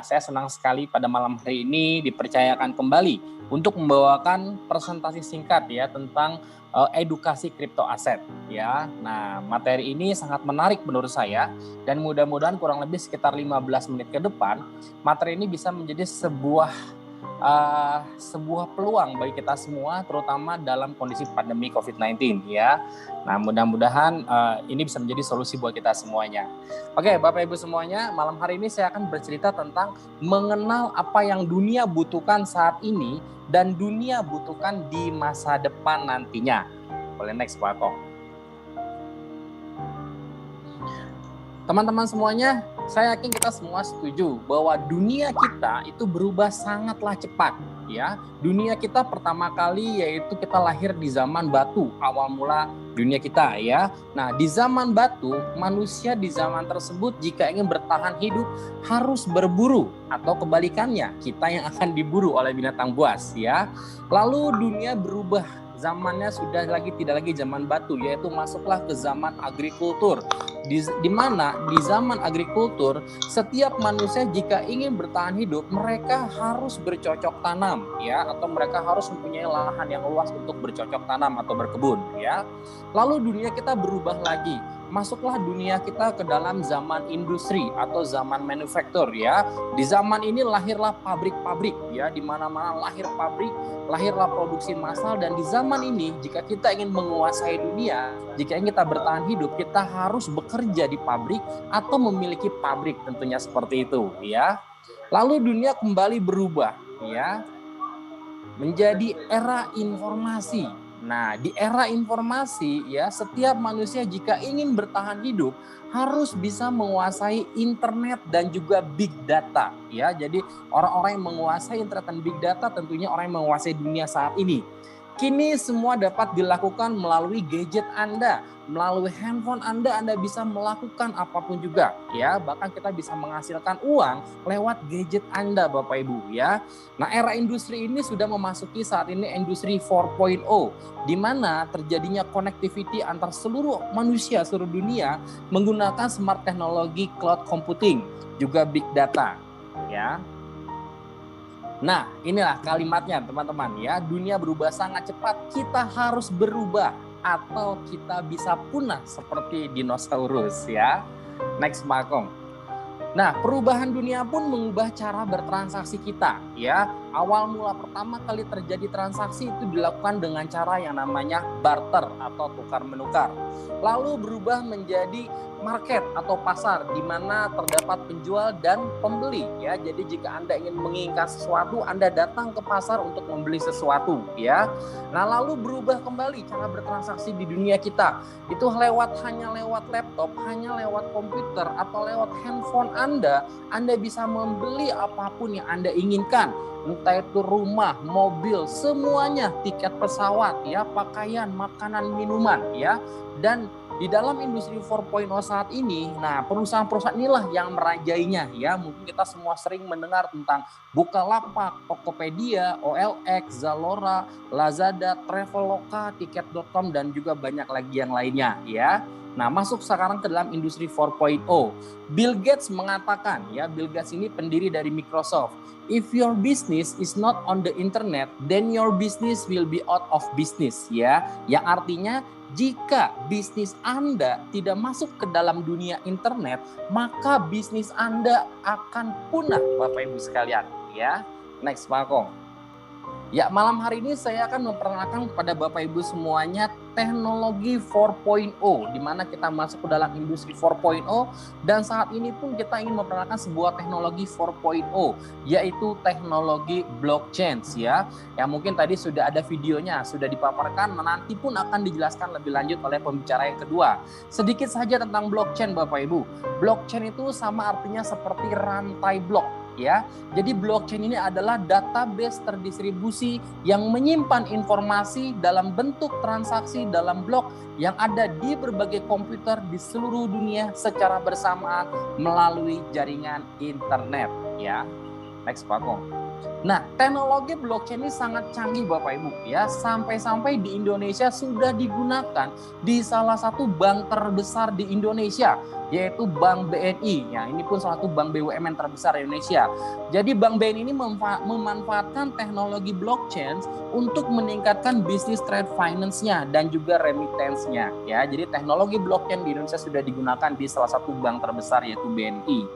Saya senang sekali pada malam hari ini dipercayakan kembali untuk membawakan presentasi singkat ya tentang edukasi kripto aset ya. Nah, materi ini sangat menarik menurut saya dan mudah-mudahan kurang lebih sekitar 15 menit ke depan materi ini bisa menjadi sebuah peluang bagi kita semua, terutama dalam kondisi pandemi COVID-19 ya. Nah, mudah-mudahan ini bisa menjadi solusi buat kita semuanya. Oke, Bapak Ibu semuanya, malam hari ini saya akan bercerita tentang mengenal apa yang dunia butuhkan saat ini dan dunia butuhkan di masa depan nantinya. Boleh next, Pak Kong. Teman-teman semuanya, saya yakin kita semua setuju bahwa dunia kita itu berubah sangatlah cepat ya. Dunia kita pertama kali yaitu kita lahir di zaman batu, awal mula dunia kita ya. Nah, di zaman batu, manusia di zaman tersebut jika ingin bertahan hidup harus berburu atau kebalikannya, kita yang akan diburu oleh binatang buas ya. Lalu dunia berubah, zamannya sudah tidak lagi zaman batu, yaitu masuklah ke zaman agrikultur. Di mana di zaman agrikultur setiap manusia jika ingin bertahan hidup mereka harus bercocok tanam ya, atau mereka harus mempunyai lahan yang luas untuk bercocok tanam atau berkebun ya. Lalu dunia kita berubah lagi, masuklah dunia kita ke dalam zaman industri atau zaman manufaktur ya. Di zaman ini lahirlah pabrik-pabrik ya, di mana-mana lahir pabrik, lahirlah produksi massal. Dan di zaman ini jika kita ingin menguasai dunia, jika ingin kita bertahan hidup, kita harus bekerja di pabrik atau memiliki pabrik, tentunya seperti itu ya. Lalu dunia kembali berubah ya menjadi era informasi. Nah, di era informasi ya, setiap manusia jika ingin bertahan hidup harus bisa menguasai internet dan juga big data ya. Jadi orang-orang yang menguasai internet dan big data tentunya orang yang menguasai dunia saat ini. Kini semua dapat dilakukan melalui gadget Anda, melalui handphone Anda bisa melakukan apapun juga ya. Bahkan kita bisa menghasilkan uang lewat gadget Anda, Bapak Ibu ya. Nah, era industri ini sudah memasuki saat ini industri 4.0 di mana terjadinya connectivity antar seluruh manusia seluruh dunia menggunakan smart teknologi cloud computing, juga big data ya. Nah, inilah kalimatnya teman-teman ya, dunia berubah sangat cepat, kita harus berubah atau kita bisa punah seperti dinosaurus ya. Next, Makong. Nah, perubahan dunia pun mengubah cara bertransaksi kita ya. Awal mula pertama kali terjadi transaksi itu dilakukan dengan cara yang namanya barter atau tukar menukar. Lalu berubah menjadi market atau pasar di mana terdapat penjual dan pembeli ya. Jadi jika Anda ingin menginginkan sesuatu, Anda datang ke pasar untuk membeli sesuatu ya. Nah, lalu berubah kembali cara bertransaksi di dunia kita. Itu hanya lewat laptop, hanya lewat komputer atau lewat handphone Anda bisa membeli apapun yang Anda inginkan. Entah itu rumah, mobil, semuanya, tiket pesawat ya, pakaian, makanan, minuman ya. Dan di dalam industri 4.0 saat ini, nah perusahaan-perusahaan inilah yang merajainya ya. Mungkin kita semua sering mendengar tentang Bukalapak, Tokopedia, OLX, Zalora, Lazada, Traveloka, Tiket.com dan juga banyak lagi yang lainnya ya. Nah, masuk sekarang ke dalam industri 4.0. Bill Gates mengatakan ya, Bill Gates ini pendiri dari Microsoft. If your business is not on the internet, then your business will be out of business ya. Yang artinya jika bisnis Anda tidak masuk ke dalam dunia internet, maka bisnis Anda akan punah, Bapak Ibu sekalian ya. Next, Pak Kong. Ya, malam hari ini saya akan memperkenalkan kepada Bapak Ibu semuanya teknologi 4.0 di mana kita masuk ke dalam industri 4.0 dan saat ini pun kita ingin memperkenalkan sebuah teknologi 4.0 yaitu teknologi blockchain ya. Yang mungkin tadi sudah ada videonya, sudah dipaparkan, nanti pun akan dijelaskan lebih lanjut oleh pembicara yang kedua. Sedikit saja tentang blockchain, Bapak Ibu. Blockchain itu sama artinya seperti rantai blok ya. Jadi blockchain ini adalah database terdistribusi yang menyimpan informasi dalam bentuk transaksi dalam blok yang ada di berbagai komputer di seluruh dunia secara bersamaan melalui jaringan internet ya. Next, Pak Kong. Nah, teknologi blockchain ini sangat canggih Bapak Ibu ya, sampai-sampai di Indonesia sudah digunakan di salah satu bank terbesar di Indonesia. yaitu Bank BNI. Ya, ini pun salah satu bank BUMN terbesar di Indonesia. Jadi Bank BNI ini memanfaatkan teknologi blockchain untuk meningkatkan bisnis trade finance-nya dan juga remittance-nya. Ya, jadi teknologi blockchain di Indonesia sudah digunakan di salah satu bank terbesar yaitu BNI.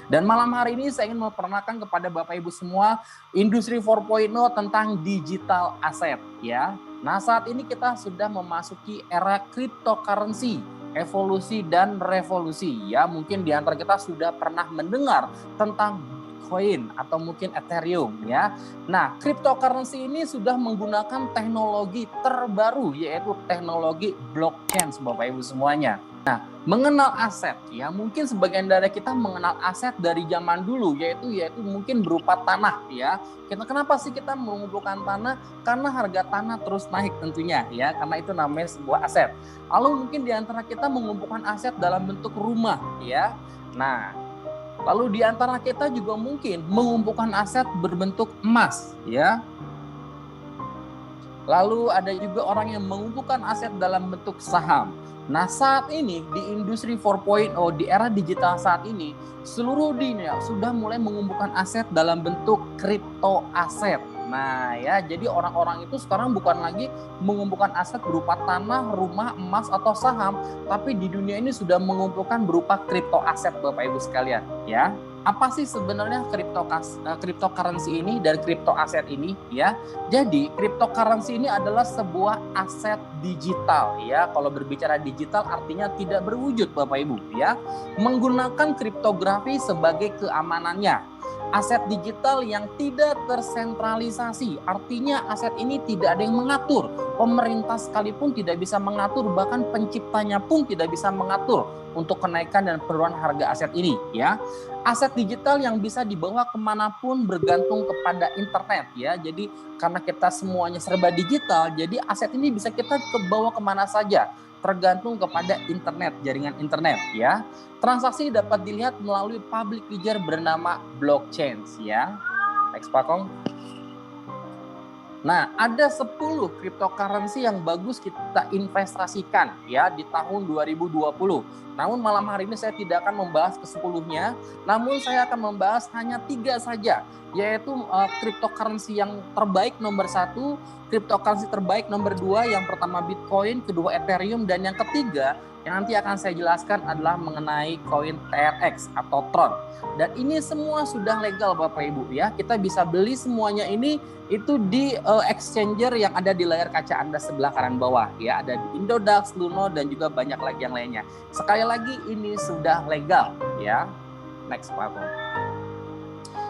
Dan malam hari ini saya ingin memperkenalkan kepada Bapak Ibu semua industri 4.0 tentang digital asset, ya. Nah, saat ini kita sudah memasuki era cryptocurrency, evolusi dan revolusi, ya. Mungkin di antara kita sudah pernah mendengar tentang Bitcoin atau mungkin Ethereum, ya. Nah, cryptocurrency ini sudah menggunakan teknologi terbaru, yaitu teknologi blockchain, Bapak Ibu semuanya. Nah, mengenal aset, ya, mungkin sebagian dari kita mengenal aset dari zaman dulu, yaitu mungkin berupa tanah, ya. Kenapa sih kita mengumpulkan tanah? Karena harga tanah terus naik tentunya, ya, karena itu namanya sebuah aset. Lalu mungkin di antara kita mengumpulkan aset dalam bentuk rumah, ya. Nah, lalu di antara kita juga mungkin mengumpulkan aset berbentuk emas, ya. Lalu ada juga orang yang mengumpulkan aset dalam bentuk saham. Nah, saat ini di industri 4.0, di era digital saat ini, seluruh dunia sudah mulai mengumpulkan aset dalam bentuk kripto aset. Nah, ya, jadi orang-orang itu sekarang bukan lagi mengumpulkan aset berupa tanah, rumah, emas, atau saham, tapi di dunia ini sudah mengumpulkan berupa kripto aset, Bapak Ibu sekalian, ya. Apa sih sebenarnya cryptocurrency ini dan kripto aset ini, ya? Jadi cryptocurrency ini adalah sebuah aset digital, ya. Kalau berbicara digital artinya tidak berwujud, Bapak Ibu, ya. Menggunakan kriptografi sebagai keamanannya. Aset digital yang tidak tersentralisasi, artinya aset ini tidak ada yang mengatur. Pemerintah sekalipun tidak bisa mengatur, bahkan penciptanya pun tidak bisa mengatur untuk kenaikan dan penurunan harga aset ini, ya. Aset digital yang bisa dibawa kemanapun bergantung kepada internet, ya. Jadi karena kita semuanya serba digital, jadi aset ini bisa kita bawa kemana saja, tergantung kepada internet, jaringan internet, ya. Transaksi dapat dilihat melalui public ledger bernama blockchain, ya. Next, Pak Kong. Nah, ada 10 cryptocurrency yang bagus kita investasikan, ya, di tahun 2020. Namun malam hari ini saya tidak akan membahas ke-10-nya, namun saya akan membahas hanya 3 saja, yaitu cryptocurrency yang terbaik nomor 1, cryptocurrency terbaik nomor 2, yang pertama Bitcoin, kedua Ethereum, dan yang ketiga yang nanti akan saya jelaskan adalah mengenai koin TRX atau Tron. Dan ini semua sudah legal, Bapak Ibu, ya. Kita bisa beli semuanya ini itu di exchanger yang ada di layar kaca Anda sebelah kanan bawah, ya. Ada di Indodax, Luno, dan juga banyak lagi yang lainnya. Sekali lagi ini sudah legal, ya. Next, Pak.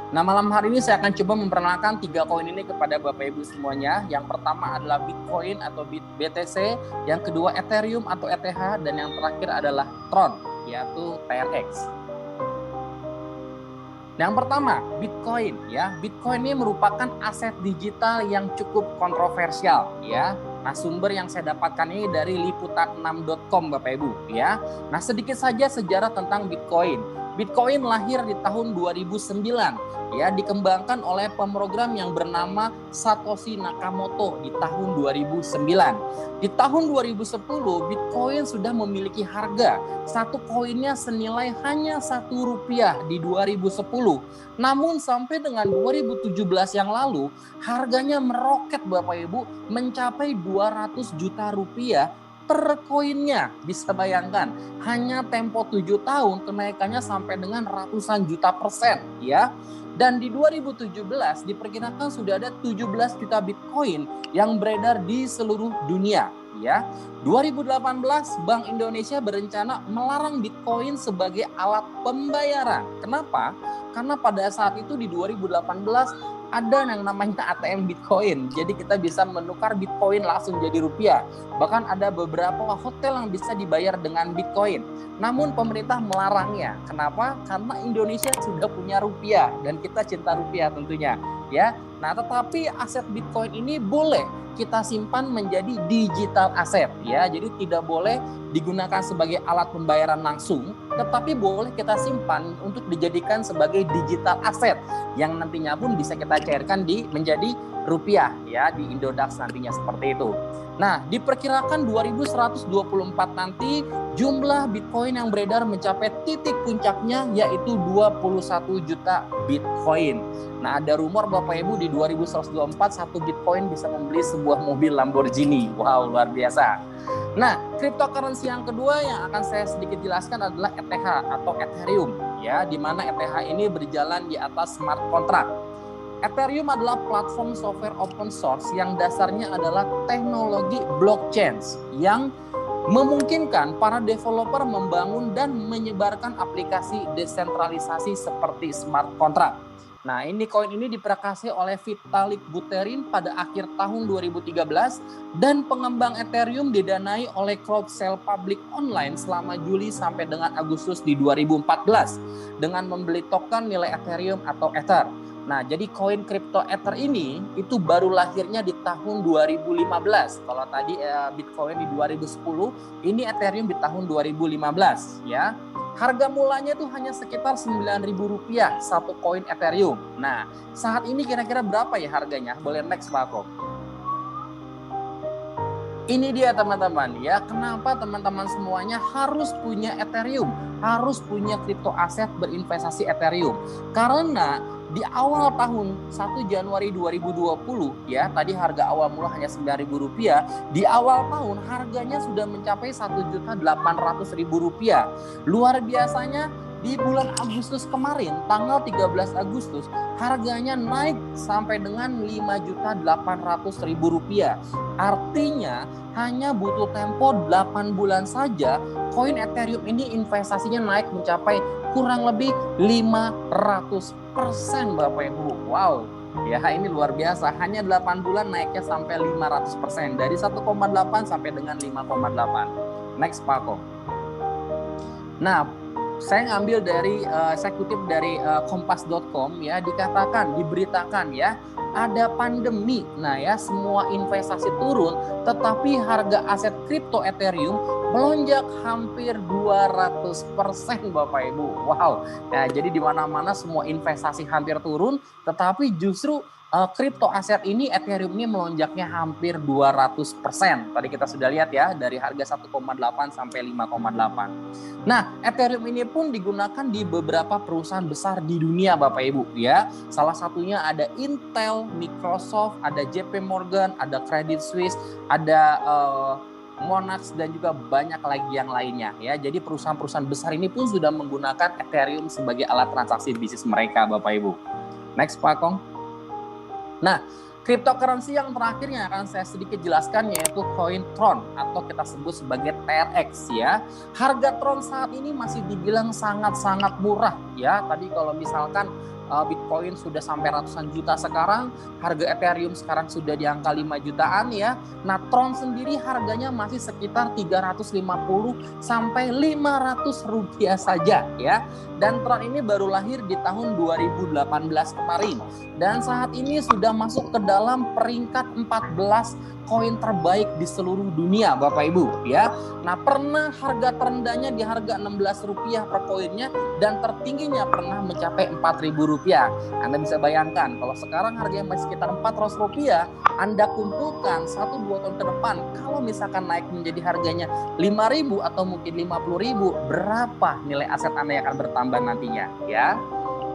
Nah, malam hari ini saya akan coba memperkenalkan 3 koin ini kepada Bapak Ibu semuanya. Yang pertama adalah Bitcoin atau BTC, yang kedua Ethereum atau ETH, dan yang terakhir adalah Tron, yaitu TRX. Yang pertama, Bitcoin, ya. Bitcoin ini merupakan aset digital yang cukup kontroversial, ya. Nah, sumber yang saya dapatkan ini dari liputan6.com, Bapak Ibu, ya. Nah, sedikit saja sejarah tentang Bitcoin. Bitcoin lahir di tahun 2009, ya, dikembangkan oleh pemrogram yang bernama Satoshi Nakamoto di tahun 2009. Di tahun 2010, Bitcoin sudah memiliki harga satu koinnya senilai hanya Rp1 di 2010. Namun sampai dengan 2017 yang lalu, harganya meroket, Bapak Ibu, mencapai Rp200 juta per koinnya. Bisa bayangkan, hanya tempo 7 tahun kenaikannya sampai dengan ratusan juta %, ya. Dan di 2017 diperkirakan sudah ada 17 juta Bitcoin yang beredar di seluruh dunia, ya. 2018 Bank Indonesia berencana melarang Bitcoin sebagai alat pembayaran. Kenapa? Karena pada saat itu di 2018 ada yang namanya ATM Bitcoin. Jadi kita bisa menukar Bitcoin langsung jadi rupiah. Bahkan ada beberapa hotel yang bisa dibayar dengan Bitcoin. Namun pemerintah melarangnya. Kenapa? Karena Indonesia sudah punya rupiah dan kita cinta rupiah tentunya, ya. Nah, tetapi aset Bitcoin ini boleh kita simpan menjadi digital aset ya. Jadi tidak boleh digunakan sebagai alat pembayaran langsung, tetapi boleh kita simpan untuk dijadikan sebagai digital aset yang nantinya pun bisa kita cairkan menjadi rupiah ya di Indodax nantinya seperti itu. Nah, diperkirakan 2124 nanti jumlah Bitcoin yang beredar mencapai titik puncaknya yaitu 21 juta Bitcoin. Nah, ada rumor Bapak Ibu di 2124 satu Bitcoin bisa membeli sebuah mobil Lamborghini. Wow, luar biasa. Nah, cryptocurrency yang kedua yang akan saya sedikit jelaskan adalah ETH atau Ethereum ya, di mana ETH ini berjalan di atas smart contract. Ethereum adalah platform software open source yang dasarnya adalah teknologi blockchain yang memungkinkan para developer membangun dan menyebarkan aplikasi desentralisasi seperti smart contract. Nah, koin ini diprakarsai oleh Vitalik Buterin pada akhir tahun 2013 dan pengembang Ethereum didanai oleh crowd sale publik online selama Juli sampai dengan Agustus di 2014 dengan membeli token nilai Ethereum atau Ether. Nah, jadi koin kripto Ether ini itu baru lahirnya di tahun 2015. Kalau tadi Bitcoin di 2010, ini Ethereum di tahun 2015 ya. Harga mulanya itu hanya sekitar Rp9.000 satu koin Ethereum. Nah, saat ini kira-kira berapa ya harganya? Boleh next Pak Ako. Ini dia teman-teman ya, kenapa teman-teman semuanya harus punya Ethereum, harus punya kripto aset berinvestasi Ethereum. Karena di awal tahun 1 Januari 2020 ya, tadi harga awal mula hanya Rp9.000, di awal tahun harganya sudah mencapai Rp1.800.000. Luar biasanya di bulan Agustus kemarin, tanggal 13 Agustus, harganya naik sampai dengan Rp5.800.000. Artinya hanya butuh tempo 8 bulan saja, koin Ethereum ini investasinya naik mencapai kurang lebih 500% Bapak Ibu. Wow, ya ini luar biasa. Hanya 8 bulan naiknya sampai 500%. Dari 1,8 sampai dengan 5,8. Next Pak Ako. Nah, saya ngambil dari, saya kutip dari kompas.com ya, diberitakan ya, ada pandemi. Nah ya, semua investasi turun, tetapi harga aset kripto Ethereum melonjak hampir 200% Bapak Ibu. Wow. Nah, jadi di mana-mana semua investasi hampir turun, tetapi justru kripto aset ini Ethereum ini melonjaknya hampir 200%. Tadi kita sudah lihat ya, dari harga 1,8 sampai 5,8. Nah, Ethereum ini pun digunakan di beberapa perusahaan besar di dunia Bapak Ibu ya. Salah satunya ada Intel, Microsoft, ada JP Morgan, ada Credit Suisse, ada Monax dan juga banyak lagi yang lainnya ya. Jadi perusahaan-perusahaan besar ini pun sudah menggunakan Ethereum sebagai alat transaksi bisnis mereka Bapak Ibu. Next Pak Kong. Nah, cryptocurrency yang terakhir yang akan saya sedikit jelaskan yaitu koin Tron atau kita sebut sebagai TRX ya. Harga Tron saat ini masih dibilang sangat-sangat murah ya. Tadi kalau misalkan Bitcoin sudah sampai ratusan juta sekarang, harga Ethereum sekarang sudah di angka 5 jutaan ya. Nah, Tron sendiri harganya masih sekitar 350 sampai 500 rupiah saja ya. Dan Tron ini baru lahir di tahun 2018 kemarin. Dan saat ini sudah masuk ke dalam peringkat 14 koin terbaik di seluruh dunia Bapak Ibu ya. Nah, pernah harga terendahnya di harga Rp16 per koinnya dan tertingginya pernah mencapai Rp4.000. Anda bisa bayangkan kalau sekarang harganya masih sekitar Rp400, Anda kumpulkan 1-2 tahun ke depan, kalau misalkan naik menjadi harganya Rp5.000 atau mungkin Rp50.000, berapa nilai aset Anda yang akan bertambah nantinya ya.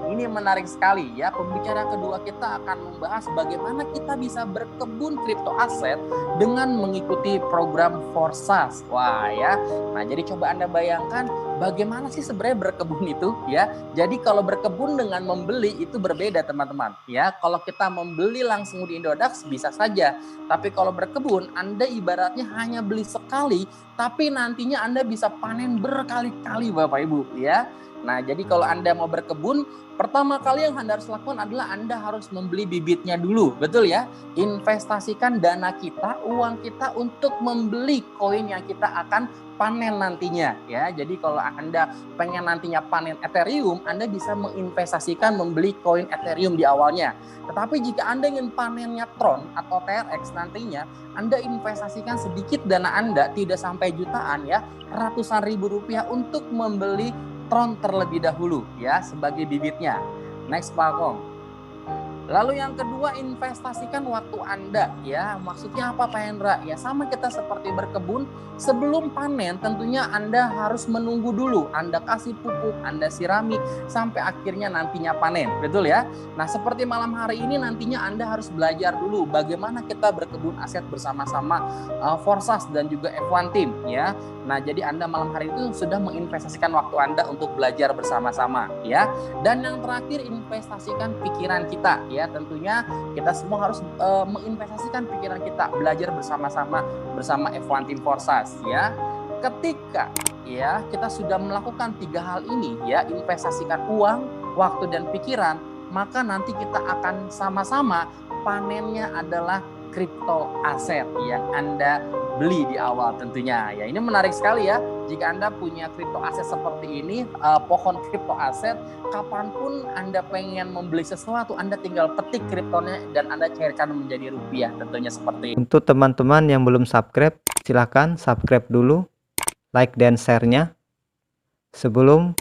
Ini menarik sekali ya. Pembicaraan kedua kita akan membahas bagaimana kita bisa berkebun kripto aset dengan mengikuti program Forsas. Wah ya. Nah, jadi coba Anda bayangkan bagaimana sih sebenarnya berkebun itu ya. Jadi kalau berkebun dengan membeli itu berbeda teman-teman ya. Kalau kita membeli langsung di Indodax bisa saja. Tapi kalau berkebun Anda ibaratnya hanya beli sekali, tapi nantinya Anda bisa panen berkali-kali Bapak Ibu ya. Nah, jadi kalau Anda mau berkebun, pertama kali yang Anda harus lakukan adalah Anda harus membeli bibitnya dulu, betul ya? Investasikan dana kita, uang kita untuk membeli koin yang kita akan panen nantinya ya. Jadi kalau bahwa Anda pengen nantinya panen Ethereum, Anda bisa menginvestasikan membeli koin Ethereum di awalnya. Tetapi jika Anda ingin panennya Tron atau TRX nantinya, Anda investasikan sedikit dana Anda, tidak sampai jutaan ya, ratusan ribu rupiah untuk membeli Tron terlebih dahulu ya sebagai bibitnya. Next Pak Kong. Lalu yang kedua, investasikan waktu Anda ya. Maksudnya apa Pak Hendra? Ya sama kita seperti berkebun, sebelum panen tentunya Anda harus menunggu dulu. Anda kasih pupuk, Anda sirami sampai akhirnya nantinya panen. Betul ya? Nah, seperti malam hari ini nantinya Anda harus belajar dulu bagaimana kita berkebun aset bersama-sama Forsas dan juga F1 Team ya. Nah, jadi Anda malam hari itu sudah menginvestasikan waktu Anda untuk belajar bersama-sama ya. Dan yang terakhir, investasikan pikiran kita ya. Tentunya kita semua harus menginvestasikan pikiran kita, belajar bersama-sama bersama F1 Team Forsas ya. Ketika ya kita sudah melakukan 3 hal ini ya, investasikan uang, waktu dan pikiran, maka nanti kita akan sama-sama panennya adalah kripto aset yang Anda beli di awal tentunya ya. Ini menarik sekali ya, jika Anda punya kripto aset seperti ini, pohon kripto aset, kapanpun Anda pengen membeli sesuatu, Anda tinggal petik kriptonya dan Anda cairkan menjadi rupiah tentunya seperti itu. Untuk teman-teman yang belum subscribe, silahkan subscribe dulu, like dan share-nya sebelum